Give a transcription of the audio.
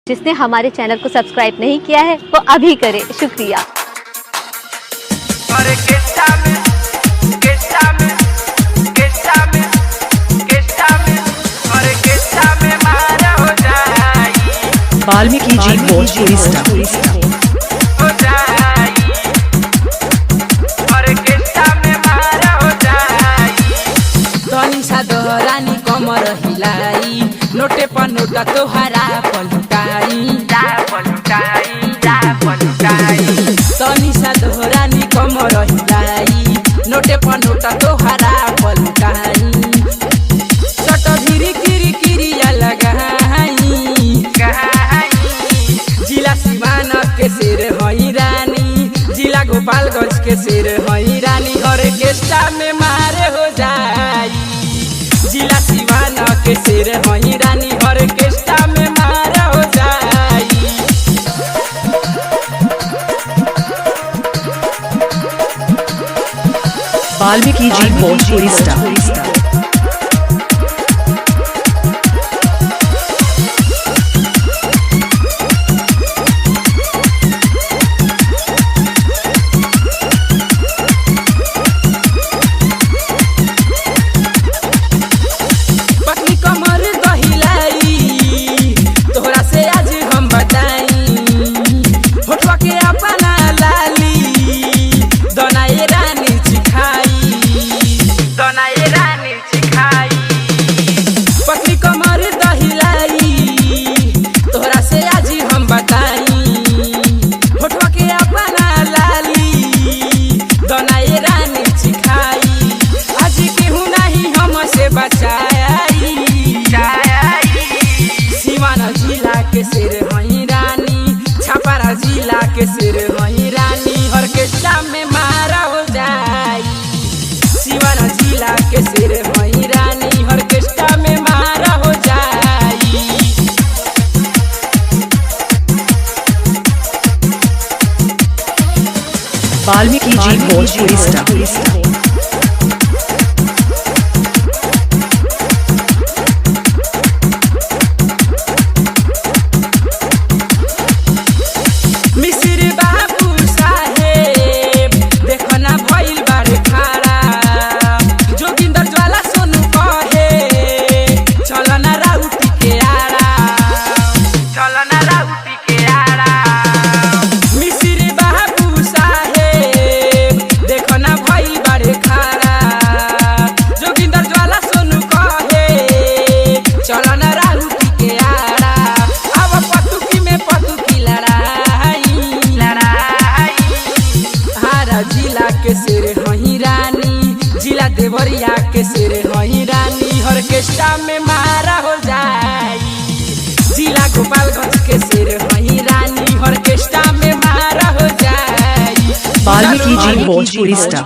जिसने हमारे चैनल को सब्सक्राइब नहीं किया है वो अभी करे। शुक्रिया। वाल्मीकि जी भोजपुरी स्टार दोहरानी कमर हिलाई नोटे पर नोटा तोहरा पलटाई तनिषा दोहरानी कमर हिलाई नोटे पर नोटा तोहरा पलटाई सट धीरे किरी किरिया लगाई जिला सिवान के शेर हई रानी जिला गोपालगंज के शेर हई रानी ऑर्केस्ट्रा में मारे हो जाई जिला सिवान के शेर हई रानी ऑर्केस्ट्रा में मारा हो जाई। वाल्मीकि जी भोजपुरी स्टार जिला के शेर हई रानी ऑर्केस्ट्रा में मारा हो जाई सिवान जिला के शेर हई रानी ऑर्केस्ट्रा में मारा हो जाई। वाल्मीकि जी भोजपुरी स्टार जिला के शेर हई रानी जिला देवरिया के शेर हई रानी ऑर्केस्ट्रा में मारा हो जाई जिला गोपालगंज के शेर हई रानी ऑर्केस्ट्रा में मारा हो जाई। वाल्मीकि जी भोजपुरी स्टार।